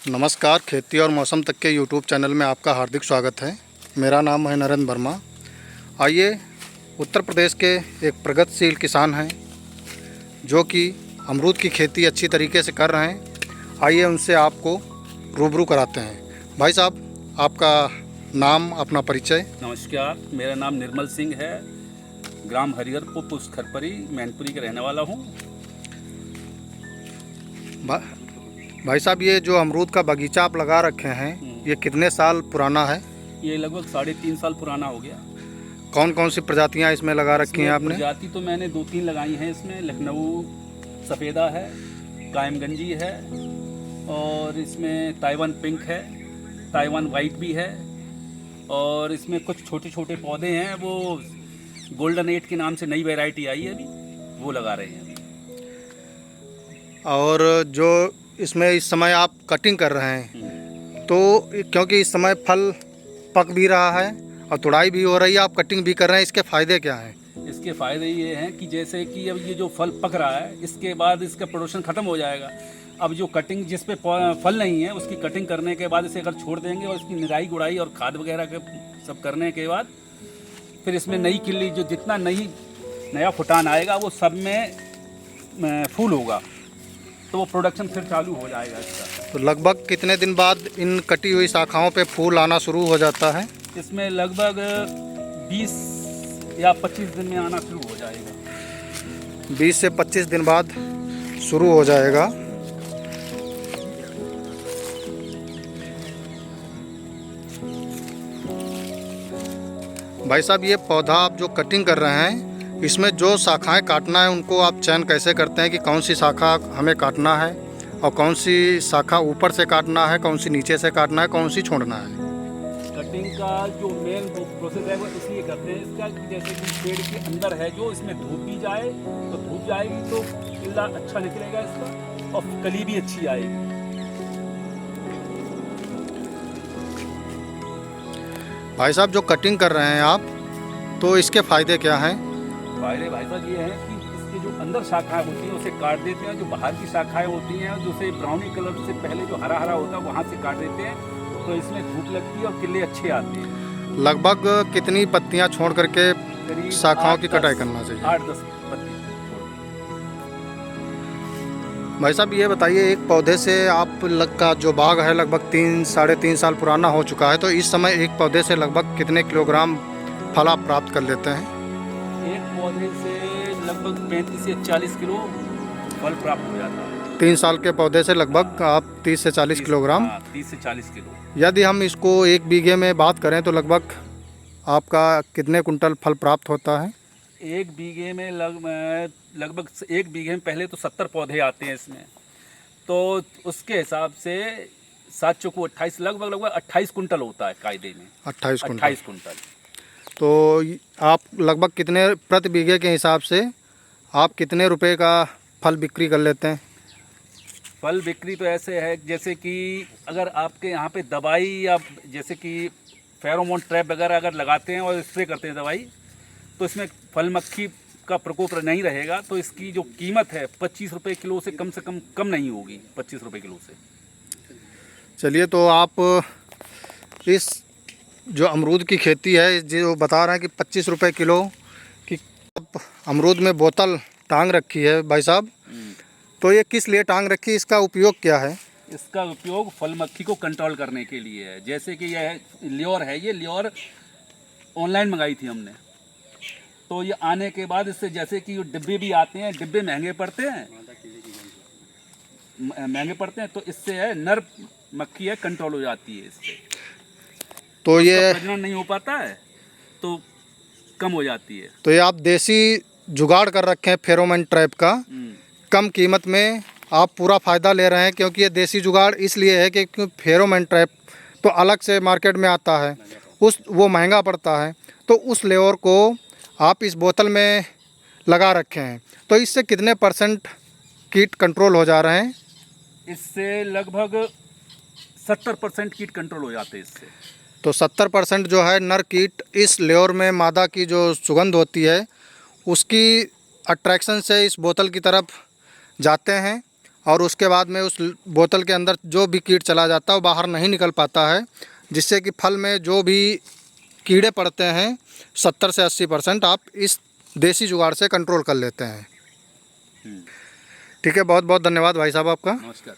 नमस्कार, खेती और मौसम तक के यूट्यूब चैनल में आपका हार्दिक स्वागत है। मेरा नाम है नरेंद्र वर्मा। आइए, उत्तर प्रदेश के एक प्रगतिशील किसान हैं जो कि अमरूद की खेती अच्छी तरीके से कर रहे हैं। आइए उनसे आपको रूबरू कराते हैं। भाई साहब, आपका नाम, अपना परिचय। नमस्कार, मेरा नाम निर्मल सिंह है। ग्राम हरिहरपुर, पोस्ट खरपरी, मैनपुरी का रहने वाला हूँ। भाई साहब, ये जो अमरूद का बगीचा आप लगा रखे हैं, ये कितने साल पुराना है? ये लगभग 3.5 साल पुराना हो गया। कौन कौन सी प्रजातियां इसमें लगा रखी हैं आपने? प्रजाति तो मैंने 2-3 लगाई हैं इसमें। लखनऊ सफ़ेदा है, कायमगंजी है, और इसमें ताइवान पिंक है, ताइवान वाइट भी है, और इसमें कुछ छोटे छोटे पौधे हैं। वो गोल्डन 8 के नाम से नई वैरायटी आई है अभी, वो लगा रहे हैं अभी। और जो इसमें इस समय आप कटिंग कर रहे हैं, तो क्योंकि इस समय फल पक भी रहा है और तुड़ाई भी हो रही है, आप कटिंग भी कर रहे हैं, इसके फ़ायदे क्या हैं? इसके फ़ायदे ये हैं कि जैसे कि अब ये जो फल पक रहा है, इसके बाद इसका प्रोडक्शन ख़त्म हो जाएगा। अब जो कटिंग जिस पे फल नहीं है, उसकी कटिंग करने के बाद इसे अगर छोड़ देंगे और इसकी निराई गुड़ाई और खाद वगैरह के सब करने के बाद फिर इसमें नई किल्ली, जो जितना नया फुटान आएगा वो सब में फूल होगा, तो वो प्रोडक्शन फिर चालू हो जाएगा इसका। तो लगभग कितने दिन बाद इन कटी हुई शाखाओं पे फूल आना शुरू हो जाता है? इसमें लगभग 20 या 25 दिन में आना शुरू हो जाएगा। 20 से 25 दिन बाद शुरू हो जाएगा। भाई साहब, ये पौधा आप जो कटिंग कर रहे हैं, इसमें जो शाखाएं काटना है उनको आप चयन कैसे करते हैं कि कौन सी शाखा हमें काटना है और कौन सी शाखा ऊपर से काटना है, कौन सी नीचे से काटना है, कौन सी छोड़ना है? कटिंग का जो मेन प्रोसेस है वो इसलिए करते हैं इसका कि जैसे कि पेड़ के अंदर है जो, इसमें धूप भी जाए, तो धूप जाएगी तो किल्ला अच्छा निकलेगा इसका, और कली भी अच्छी आएगी। भाई साहब, जो कटिंग कर रहे हैं आप, तो इसके फ़ायदे क्या हैं? फायदे भाई साहब ये हैं कि इसकी जो अंदर शाखाएं होती हैं उसे काट देते हैं, जो बाहर की शाखाएं होती हैं जो से ब्राउनी कलर से पहले जो हरा हरा होता है वहाँ से काट देते हैं, तो इसमें धूप लगती है और किले अच्छे आते हैं। लगभग कितनी पत्तियां छोड़ करके शाखाओं की कटाई करना चाहिए? 8-10 पत्ती। भाई साहब, ये बताइए, एक पौधे से आप का जो बाग है लगभग 3-3.5 साल पुराना हो चुका है, तो इस समय एक पौधे से लगभग कितने किलोग्राम फल आप प्राप्त कर लेते हैं? एक पौधे से लगभग 35 से 40 किलो फल प्राप्त हो जाता है। 3 साल के पौधे से लगभग आप 30 से 40 किलोग्राम। 30 से 40 किलो। यदि हम इसको 1 बीघे में बात करें तो लगभग आपका कितने कुंटल फल प्राप्त होता है? 1 बीघे में लगभग 1 बीघे में पहले तो 70 पौधे आते हैं इसमें, तो उसके हिसाब से 7 चौको 28, लगभग 28 कुंटल होता है कायदे में। 28 कुंटल। 28 कुंटल। तो आप लगभग कितने प्रति बीघे के हिसाब से आप कितने रुपए का फल बिक्री कर लेते हैं? फल बिक्री तो ऐसे है जैसे कि अगर आपके यहाँ पे दवाई या जैसे कि फेरोमोन ट्रैप वगैरह अगर लगाते हैं और स्प्रे करते हैं दवाई, तो इसमें फल मक्खी का प्रकोप नहीं रहेगा, तो इसकी जो कीमत है 25 रुपये किलो से कम नहीं होगी। 25 रुपये किलो से। चलिए, तो आप इस जो अमरूद की खेती है, जो बता रहे हैं कि 25 रुपये किलो की अमरूद में बोतल टांग रखी है भाई साहब, तो ये किस लिए टांग रखी है? इसका उपयोग क्या है? इसका उपयोग फल मक्खी को कंट्रोल करने के लिए है। जैसे कि यह ल्योर है, ये ल्योर ऑनलाइन मंगाई थी हमने, तो ये आने के बाद इससे जैसे कि डिब्बे भी आते हैं, डिब्बे महंगे पड़ते हैं, तो इससे है नर मक्खी है कंट्रोल हो जाती है इससे। तो ये प्रजनन नहीं हो पाता है तो कम हो जाती है। तो ये आप देसी जुगाड़ कर रखे हैं फेरोमोन ट्रैप का, कम कीमत में आप पूरा फ़ायदा ले रहे हैं, क्योंकि ये देसी जुगाड़ इसलिए है कि फेरोमोन ट्रैप तो अलग से मार्केट में आता है, वो महंगा पड़ता है, तो उस लेवर को आप इस बोतल में लगा रखे हैं, तो इससे कितने % कीट कंट्रोल हो जा रहे हैं? इससे लगभग 70% कीट कंट्रोल हो जाते हैं इससे। तो 70% जो है नर कीट इस लेवर में मादा की जो सुगंध होती है उसकी अट्रैक्शन से इस बोतल की तरफ जाते हैं और उसके बाद में उस बोतल के अंदर जो भी कीट चला जाता है वो बाहर नहीं निकल पाता है, जिससे कि फल में जो भी कीड़े पड़ते हैं 70 से 80% आप इस देसी जुगाड़ से कंट्रोल कर लेते हैं। ठीक है, बहुत बहुत धन्यवाद भाई साहब आपका। नमस्कार।